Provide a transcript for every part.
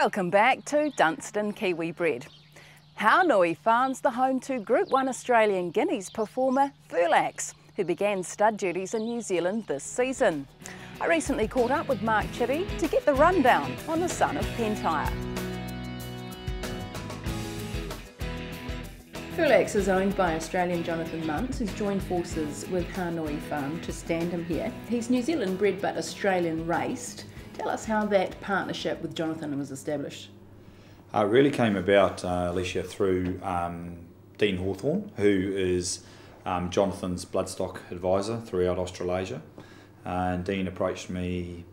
Welcome back to Dunstan Kiwi Bred. Haunui Farm's the home to Group 1 Australian Guineas performer Felix, who began stud duties in New Zealand this season. I recently caught up with Mark Chitty to get the rundown on the son of Pentire. Felix is owned by Australian Jonathan Muntz, who's joined forces with Haunui Farm to stand him here. He's New Zealand bred but Australian raced. Tell us how that partnership with Jonathan was established. It really came about, Alicia, through Dean Hawthorne, who is Jonathan's bloodstock advisor throughout Australasia. And Dean approached me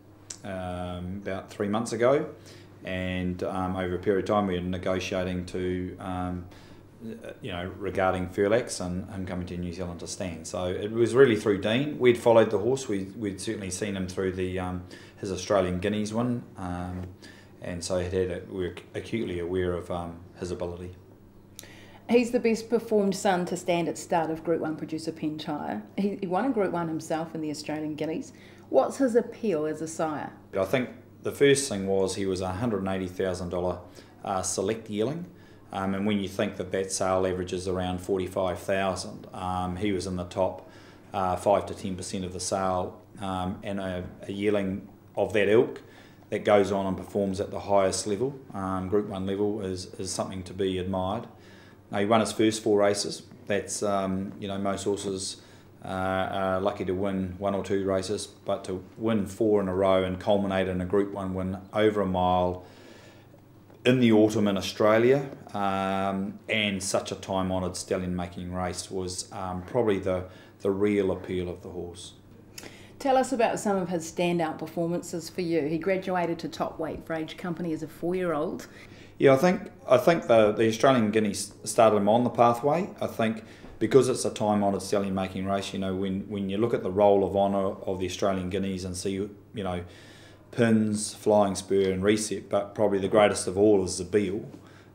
about 3 months ago, and over a period of time we were negotiating to, regarding Felix and him coming to New Zealand to stand. So it was really through Dean. We'd followed the horse. We'd certainly seen him through the his Australian Guineas win, and so we were acutely aware of his ability. He's the best performed son to stand at start of Group 1 producer Pentire. He won in Group 1 himself in the Australian Guineas. What's his appeal as a sire? I think the first thing was he was a $180,000 select yearling. And when you think that sale averages around 45,000, he was in the top 5 to 10% of the sale, and a yearling of that ilk that goes on and performs at the highest level, Group 1 level, is something to be admired. He won his first 4 races. That's most horses are lucky to win 1 or 2 races, but to win 4 in a row and culminate in a Group 1 win over a mile in the autumn in Australia, and such a time-honoured stallion-making race was probably the real appeal of the horse. Tell us about some of his standout performances for you. He graduated to top weight for Age Company as a 4-year-old. Yeah, I think the Australian Guineas started him on the pathway. I think because it's a time-honoured stallion-making race, when you look at the roll of honour of the Australian Guineas and see, Pins, Flying Spur and Reset, but probably the greatest of all is Zabeel.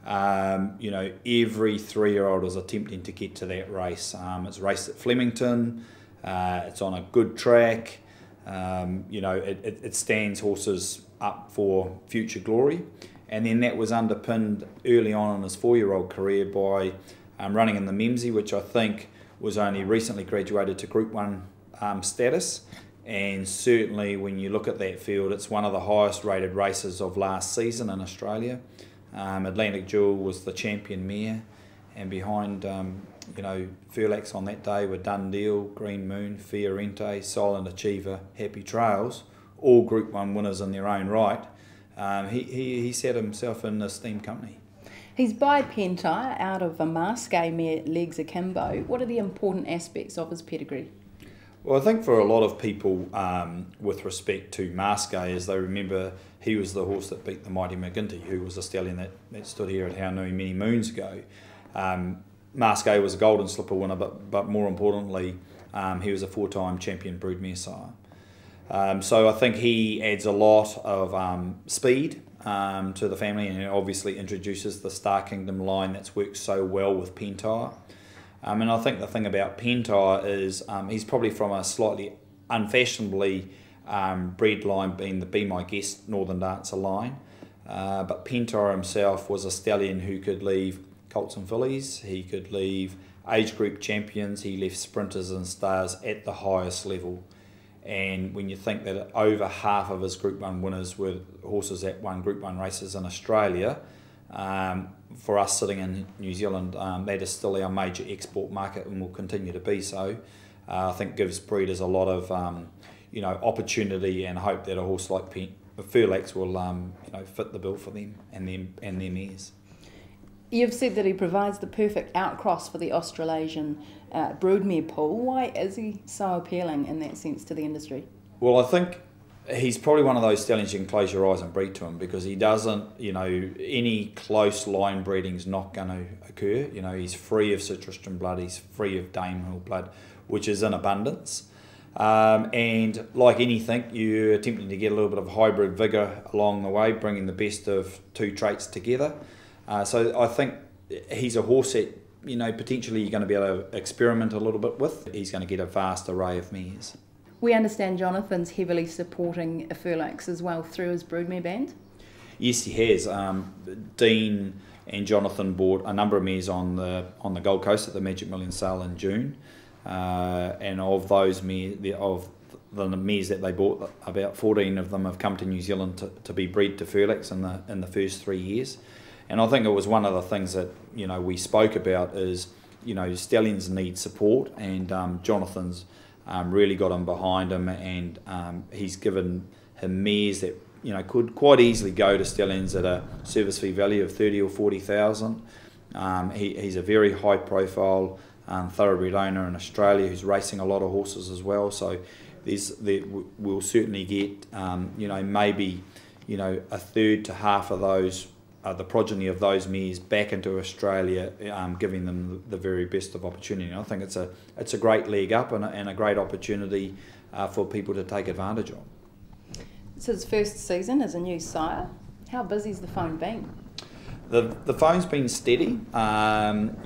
Every 3-year-old is attempting to get to that race. It's raced at Flemington, it's on a good track, it stands horses up for future glory. And then that was underpinned early on in his 4-year-old career by running in the Memsie, which I think was only recently graduated to Group 1 status. And certainly when you look at that field, it's one of the highest rated races of last season in Australia. Atlantic Jewel was the champion mare, and behind Felix on that day were Done Deal, Green Moon, Fiorente, Silent Achiever, Happy Trails, all Group 1 winners in their own right. He set himself in esteemed company. He's by Pentire out of a Masque mare, Legs Akimbo. What are the important aspects of his pedigree? Well, I think for a lot of people, with respect to Masque, as they remember, he was the horse that beat the mighty McGinty, who was a stallion that stood here at Haunui many moons ago. Masque was a Golden Slipper winner, but more importantly, he was a 4-time champion broodmare sire. So I think he adds a lot of speed to the family, and obviously introduces the Star Kingdom line that's worked so well with Pentire. And I think the thing about Pentire is he's probably from a slightly unfashionably bred line, being the Be My Guest Northern Dancer line. But Pentire himself was a stallion who could leave colts and fillies, he could leave age group champions, he left sprinters and stars at the highest level. And when you think that over half of his Group 1 winners were horses that won Group 1 races in Australia, for us sitting in New Zealand, that is still our major export market and will continue to be so. I think gives breeders a lot of opportunity and hope that a horse like Felix will fit the bill for them and their mares. You've said that he provides the perfect outcross for the Australasian broodmare pool. Why is he so appealing in that sense to the industry? Well, I think he's probably one of those stallions you can close your eyes and breed to him, because he doesn't, any close line breeding's not going to occur. He's free of Citristran blood, he's free of Danehill blood, which is in abundance. And like anything, you're attempting to get a little bit of hybrid vigour along the way, bringing the best of 2 traits together. So I think he's a horse that, potentially you're going to be able to experiment a little bit with. He's going to get a vast array of mares. We understand Jonathan's heavily supporting Felix as well through his broodmare band. Yes, he has. Dean and Jonathan bought a number of mares on the Gold Coast at the Magic Million sale in June, and of those mares, of the mares that they bought, about 14 of them have come to New Zealand to be bred to Felix in the first 3 years. And I think it was one of the things that we spoke about is stallions need support, and Jonathan's really got him behind him, and he's given him mares that could quite easily go to stallions at a service fee value of 30 or 40,000. He's a very high profile thoroughbred owner in Australia who's racing a lot of horses as well. So we'll certainly get maybe a third to half of those. The progeny of those mares back into Australia, giving them the very best of opportunity. And I think it's a great leg up and a great opportunity for people to take advantage of. It's his first season as a new sire. How busy's the phone been? The phone's been steady. It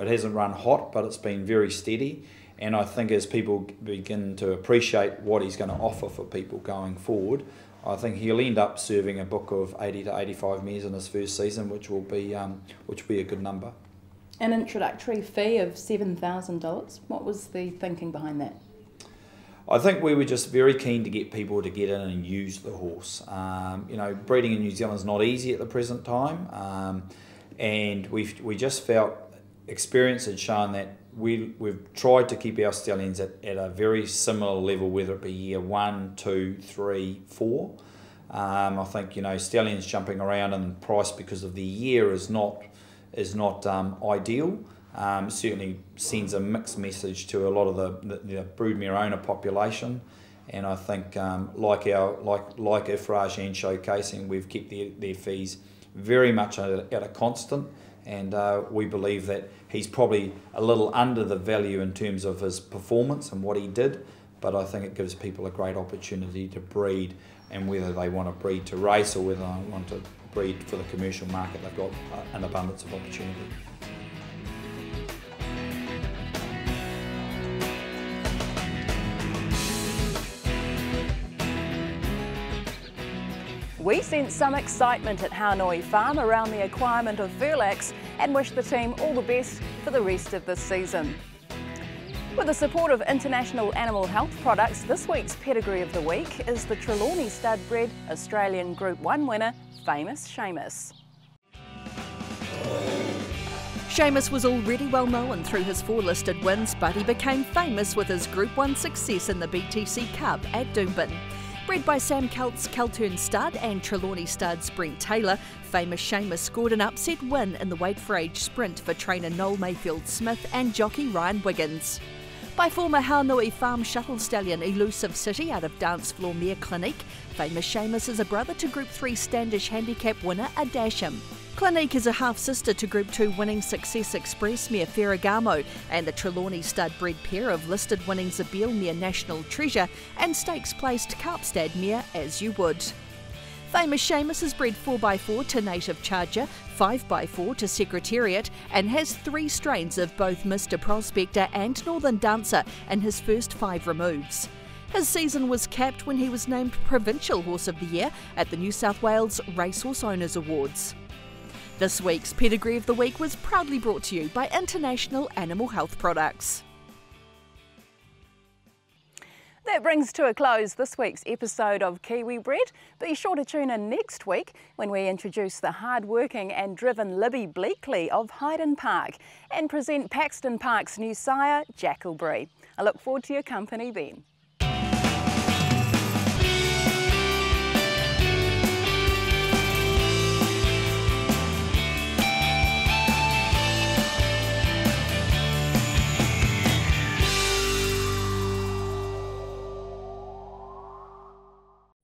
hasn't run hot, but it's been very steady. And I think as people begin to appreciate what he's going to offer for people going forward, I think he'll end up serving a book of 80 to 85 mares in his first season, which will be a good number. An introductory fee of $7,000. What was the thinking behind that? I think we were just very keen to get people to get in and use the horse. Breeding in New Zealand is not easy at the present time, and we just felt experience had shown that we've tried to keep our stallions at a very similar level, whether it be year 1, 2, 3, 4. I think stallions jumping around in price because of the year is not ideal. Certainly sends a mixed message to a lot of the broodmare owner population, and I think like Ifraj and Showcasing, we've kept their fees very much at a constant, and we believe that he's probably a little under the value in terms of his performance and what he did, but I think it gives people a great opportunity to breed, and whether they want to breed to race or whether they want to breed for the commercial market, they've got an abundance of opportunity. We sense some excitement at Hanoi Farm around the acquirement of Felix and wish the team all the best for the rest of this season. With the support of international animal health products, this week's Pedigree of the Week is the Trelawney stud-bred Australian Group 1 winner, famous Shamus. Shamus was already well known through his 4 listed wins, but he became famous with his Group 1 success in the BTC Cup at Doomben. Bred by Sam Kelt's Keltern stud and Trelawney stud's Brent Taylor, famous Shamus scored an upset win in the weight for age sprint for trainer Noel Mayfield-Smith and jockey Ryan Wiggins. By former Hanoi Farm shuttle stallion Elusive City out of Dance Floor Mare Clinique, famous Shamus is a brother to Group 3 Standish Handicap winner Adasham. Clinique is a half-sister to Group 2 winning Success Express mare Ferragamo and the Trelawney stud-bred pair of listed winning Zabeel mare National Treasure and stakes-placed Karpstad mare As You Would. Famous Shamus is bred 4x4 to Native Charger, 5x4 to Secretariat and has 3 strains of both Mr Prospector and Northern Dancer in his first 5 removes. His season was capped when he was named Provincial Horse of the Year at the New South Wales Racehorse Owners Awards. This week's Pedigree of the Week was proudly brought to you by International Animal Health Products. That brings to a close this week's episode of Kiwi Bred. Be sure to tune in next week when we introduce the hard-working and driven Libby Bleakley of Hyden Park and present Paxton Park's new sire, Jackalbury. I look forward to your company then.